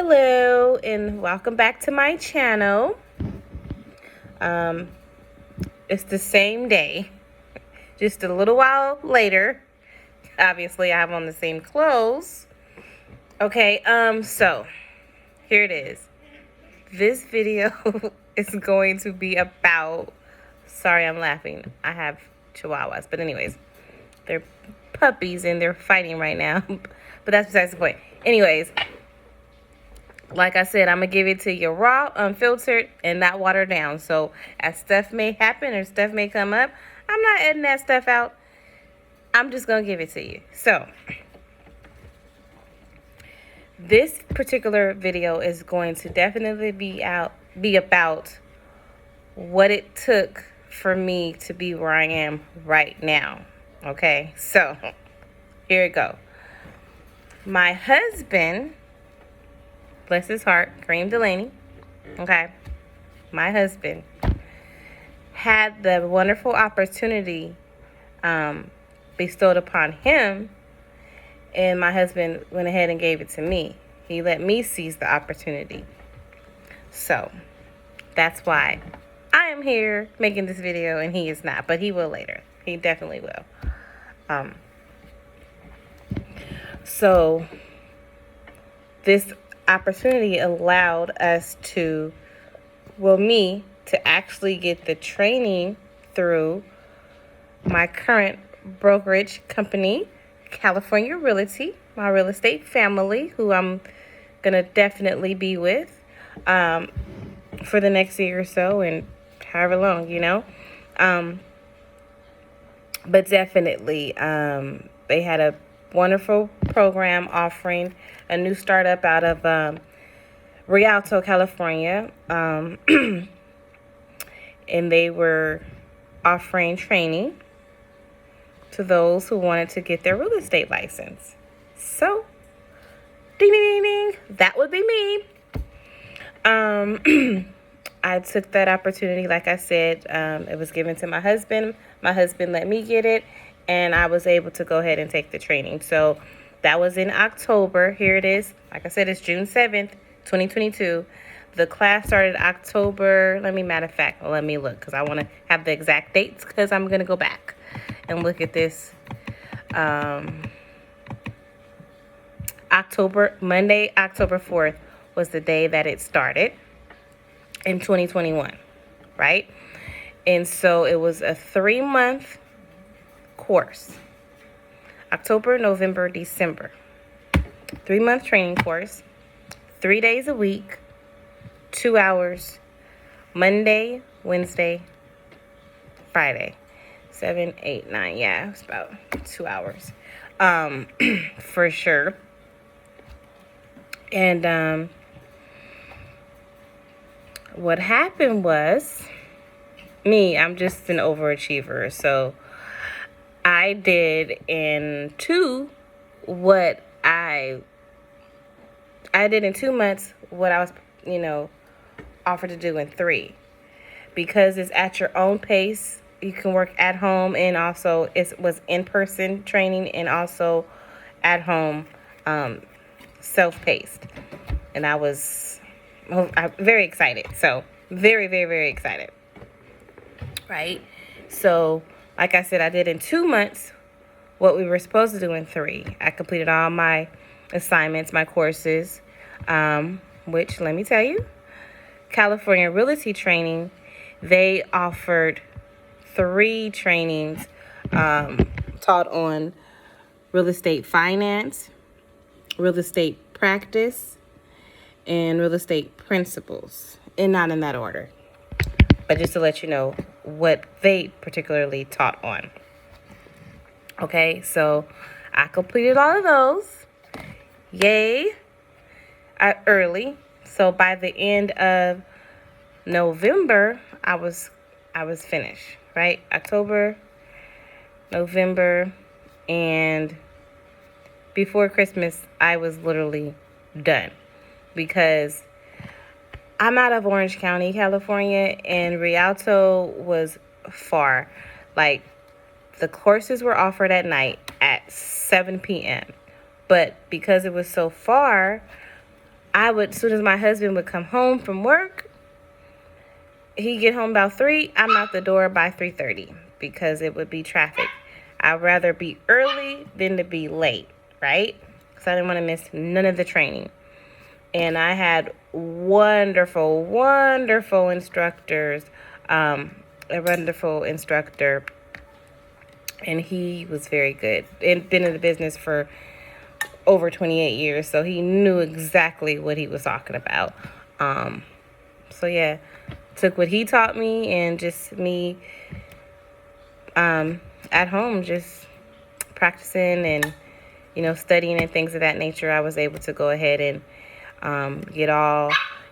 Hello and welcome back to my channel. It's the same day, just a little while later. Obviously, I have on the same clothes. Okay, so here it is. This video is going to be about, sorry, I'm laughing. I have chihuahuas, but anyways, they're puppies and they're fighting right now. But that's besides the point. Anyways, like I said, I'm going to give it to you raw, unfiltered, and not watered down. So as stuff may happen or stuff may come up, I'm not editing that stuff out. I'm just going to give it to you. So this particular video is going to definitely be about what it took for me to be where I am right now. Okay, so here we go. My husband, bless his heart, Kareem Delaney, okay, my husband had the wonderful opportunity bestowed upon him, and my husband went ahead and gave it to me. He let me seize the opportunity. So that's why I am here making this video and he is not, but he will later. He definitely will. So this opportunity allowed us to, me to actually get the training through my current brokerage company, California Realty, my real estate family, who I'm going to definitely be with for the next year or so and however long, you know. But definitely they had a wonderful program offering a new startup out of Rialto, California. And they were offering training to those who wanted to get their real estate license. So, ding, ding, ding, ding, that would be me. I took that opportunity, like I said, it was given to my husband. My husband let me get it, and I was able to go ahead and take the training. So that was in October. Here it is. Like I said, it's June 7th, 2022. The class started October, let me look, because I want to have the exact dates, because I'm going to go back and look at this. Monday, October 4th was the day that it started in 2021, right? And so it was a 3-month course. October, November, December. 3-month training course. 3 days a week. 2 hours. Monday, Wednesday, Friday. 7, 8, 9. Yeah, it's about 2 hours. For sure. And what happened was, I'm just an overachiever. So I did in 2 what I did in 2 months what I was, offered to do in 3. Because it's at your own pace. You can work at home, and also it was in-person training and also at home, self-paced. And I'm very excited. So very, very, very excited. Right? So, like I said, I did in 2 months what we were supposed to do in 3. I completed all my assignments, my courses, which, let me tell you, California Realty Training, they offered 3 trainings taught on real estate finance, real estate practice, and real estate principles, and not in that order. But just to let you know what they particularly taught on. Okay, so I completed all of those. Yay. Early. So by the end of November, I was finished, right? October, November, and before Christmas, I was literally done. Because I'm out of Orange County, California, and Rialto was far. Like, the courses were offered at night at 7 p.m. But because it was so far, as soon as my husband would come home from work, he'd get home about 3, I'm out the door by 3:30 because it would be traffic. I'd rather be early than to be late, right? Because I didn't want to miss none of the training. And I had wonderful, wonderful instructors, a wonderful instructor, and he was very good and been in the business for over 28 years, so he knew exactly what he was talking about. So yeah, took what he taught me and just me at home just practicing and studying and things of that nature. I was able to go ahead and get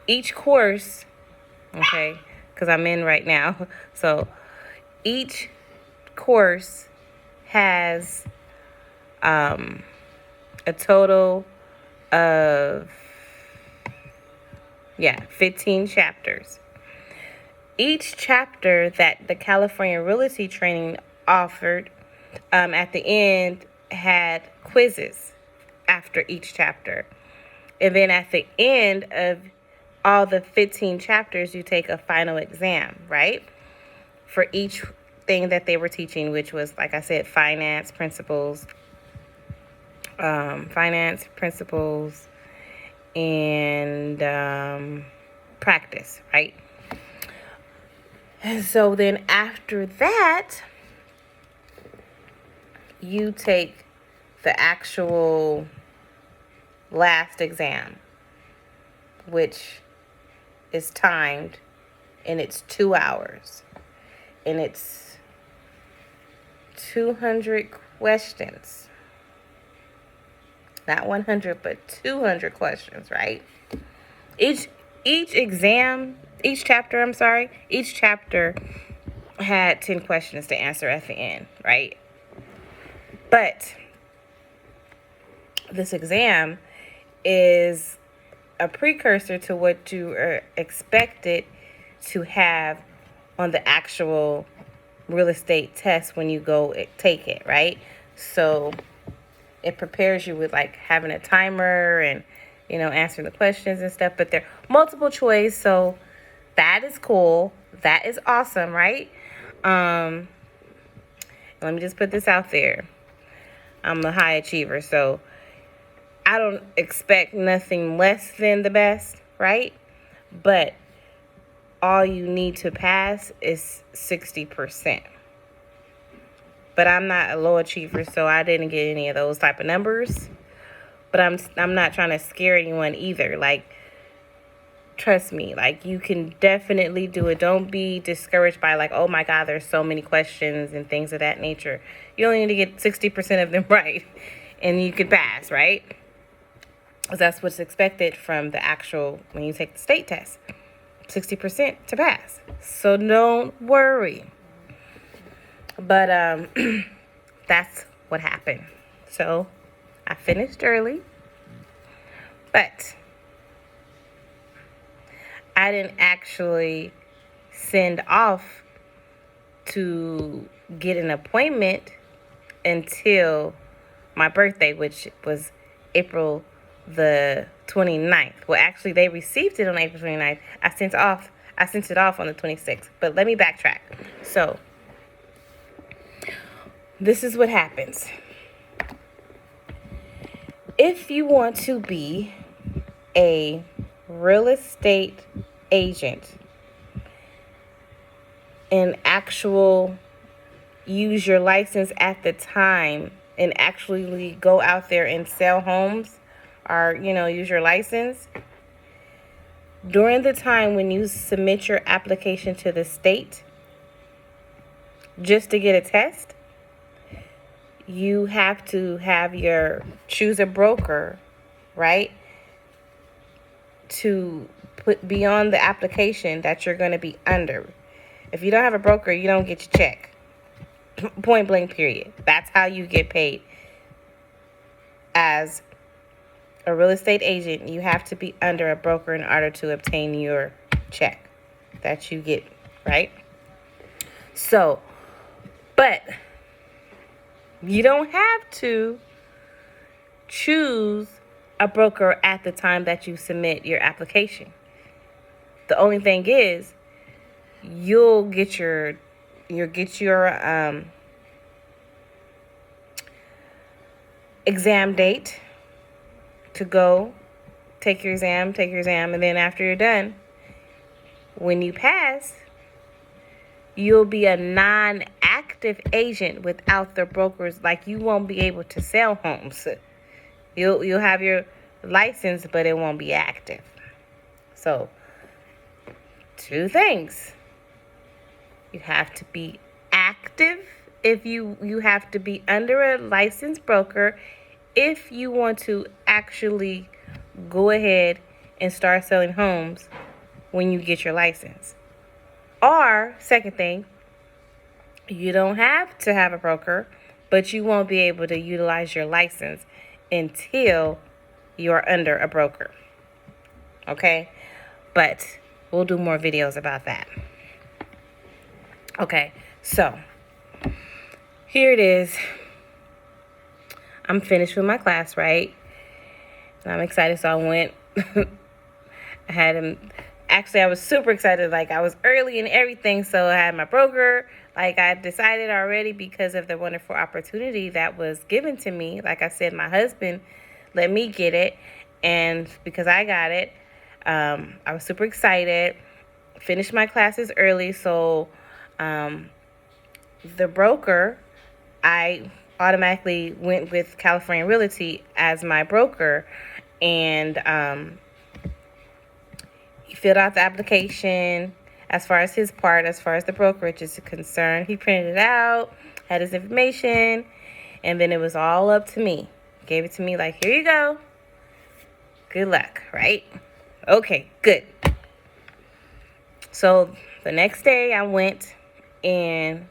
each course, okay, because I'm in right now. So each course has a total of 15 chapters. Each chapter that the California Realty training offered at the end had quizzes after each chapter. And then at the end of all the 15 chapters, you take a final exam, right? For each thing that they were teaching, which was, like I said, finance principles, and practice, right? And so then after that, you take the actual last exam, which is timed, and it's 2 hours, and it's 200 questions. Not 100, but 200 questions, right? Each chapter had 10 questions to answer at the end, right? But this exam is a precursor to what you are expected to have on the actual real estate test when you go take it, right? So it prepares you with like having a timer and answering the questions and stuff, but they're multiple choice, so that is cool. That is awesome, right? Let me just put this out there. I'm a high achiever, so I don't expect nothing less than the best, right? But all you need to pass is 60%. But I'm not a low achiever, so I didn't get any of those type of numbers. But I'm not trying to scare anyone either. Like, trust me, like, you can definitely do it. Don't be discouraged by like, oh my God, there's so many questions and things of that nature. You only need to get 60% of them right, and you could pass, right? Because that's what's expected from the actual, when you take the state test, 60% to pass. So don't worry. But that's what happened. So I finished early, but I didn't actually send off to get an appointment until my birthday, which was April the 29th. Well, actually, they received it on April 29th. I sent it off on the 26th. But let me backtrack. So this is what happens. If you want to be a real estate agent and use your license at the time and actually go out there and sell homes or, use your license, during the time when you submit your application to the state just to get a test, you have to choose a broker, right, to be on the application that you're going to be under. If you don't have a broker, you don't get your check. Point blank, period. That's how you get paid. As a real estate agent, you have to be under a broker in order to obtain your check that you get, right? So, but you don't have to choose a broker at the time that you submit your application. The only thing is, you'll get your exam date to go take your exam, and then after you're done, when you pass, you'll be a non-active agent without the brokers. Like, you won't be able to sell homes. You'll have your license, but it won't be active. So, two things. You have to be active if you have to be under a licensed broker if you want to actually go ahead and start selling homes when you get your license. Or, second thing, you don't have to have a broker, but you won't be able to utilize your license until you're under a broker. Okay? But we'll do more videos about that. Okay, so here it is. I'm finished with my class, right? And I'm excited, so I went. I had him. Actually, I was super excited. Like, I was early and everything, so I had my broker. Like, I decided already because of the wonderful opportunity that was given to me. Like I said, my husband let me get it, and because I got it, I was super excited. Finished my classes early, so the broker, I automatically went with California Realty as my broker, and he filled out the application as far as his part, as far as the brokerage is concerned. He printed it out, had his information, and then it was all up to me. Gave it to me like, here you go. Good luck, right? Okay, good. So the next day I went and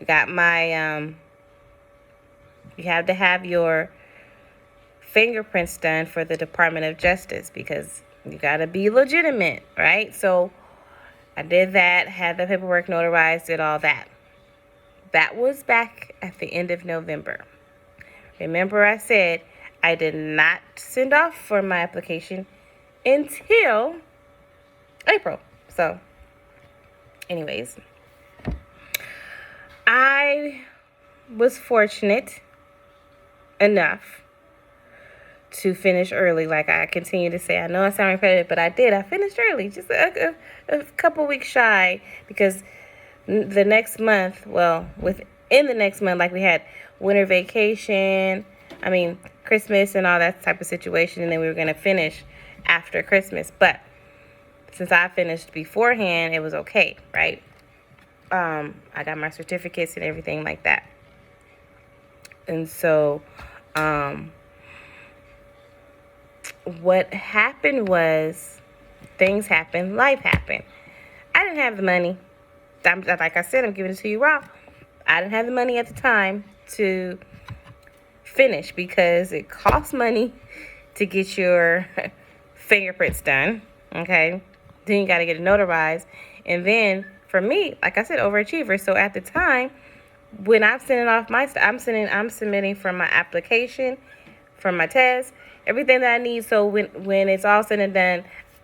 got my, you have to have your fingerprints done for the Department of Justice because you got to be legitimate, right? So I did that, had the paperwork notarized, did all that. That was back at the end of November. Remember I said I did not send off for my application until April. So, anyways, I was fortunate enough to finish early. Like I continue to say, I know I sound repetitive, but I did. I finished early, just a couple weeks shy, because the next month, within the next month, like we had winter vacation, Christmas and all that type of situation, and then we were going to finish after Christmas. But since I finished beforehand, it was okay, right? I got my certificates and everything like that. And so, what happened was, things happened, life happened. I didn't have the money. Like I said, I'm giving it to you raw. I didn't have the money at the time to finish because it costs money to get your fingerprints done, okay? Then you got to get it notarized. And then, for me, like I said, overachiever. So at the time, when I'm sending off my stuff, I'm submitting for my application, for my test, everything that I need. So when it's all said and done,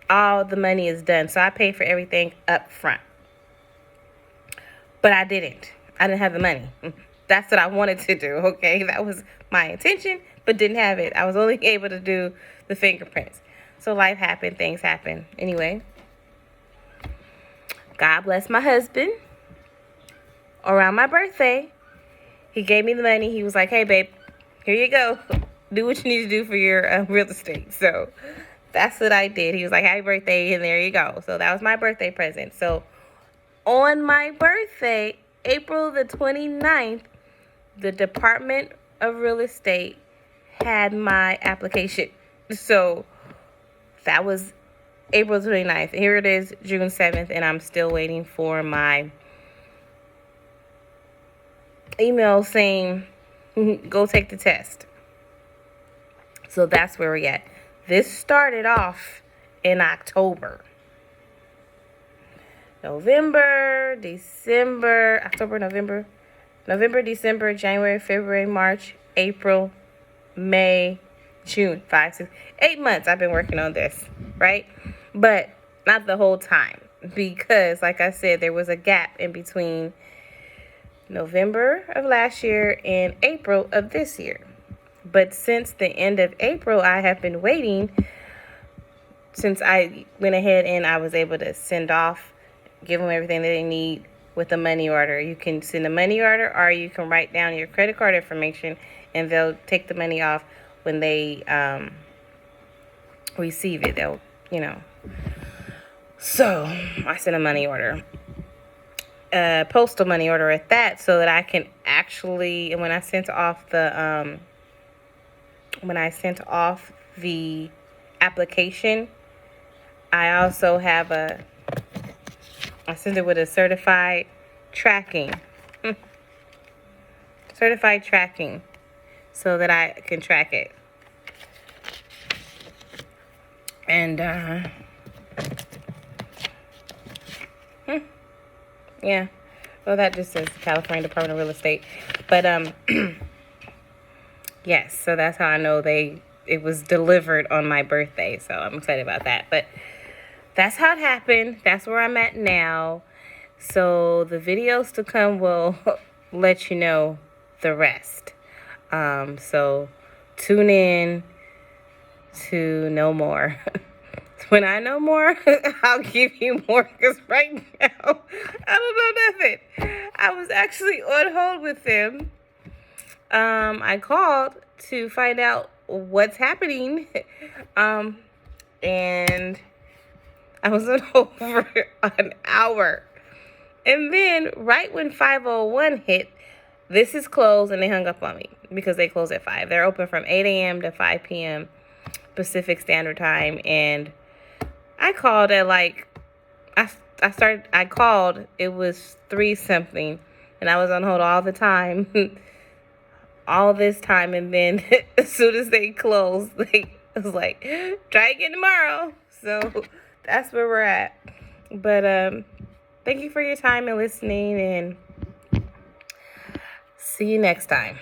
all the money is done. So I paid for everything up front. But I didn't. I didn't have the money. That's what I wanted to do, okay? That was my intention, but didn't have it. I was only able to do the fingerprints. So life happened, things happened. Anyway, God bless my husband. Around my birthday, he gave me the money. He was like, hey, babe, here you go. Do what you need to do for your real estate. So that's what I did. He was like, happy birthday, and there you go. So that was my birthday present. So on my birthday, April the 29th, the Department of Real Estate had my application. So that was April 29th. Here it is, June 7th, and I'm still waiting for my email saying, go take the test. So that's where we're at. This started off in October. November, December, December, January, February, March, April, May, June, 5, 6, 8 months I've been working on this, right? But not the whole time, because like I said, there was a gap in between November of last year and April of this year. But since the end of April, I have been waiting. Since I went ahead and I was able to send off, give them everything that they need with a money order. You can send a money order, or you can write down your credit card information and they'll take the money off when they receive it. They'll, So I sent a money order, postal money order at that, so that I can actually, and when I sent off the application, I also have I sent it with a certified tracking. Certified tracking, so that I can track it. And, yeah. Well, that just says California Department of Real Estate. But, yes, so that's how I know it was delivered on my birthday. So I'm excited about that. But that's how it happened. That's where I'm at now. So the videos to come will let you know the rest. So tune in to know more. When I know more, I'll give you more, because right now, I don't know nothing. I was actually on hold with them. I called to find out what's happening. And I was on hold for an hour. And then right when 5:01 hit, this is closed, and they hung up on me because they close at 5. They're open from 8 a.m. to 5 p.m. Pacific Standard Time. And I called at I called, it was 3 something, and I was on hold all the time, all this time. And then as soon as they closed, I was like, try again tomorrow. So that's where we're at. But thank you for your time and listening, and see you next time.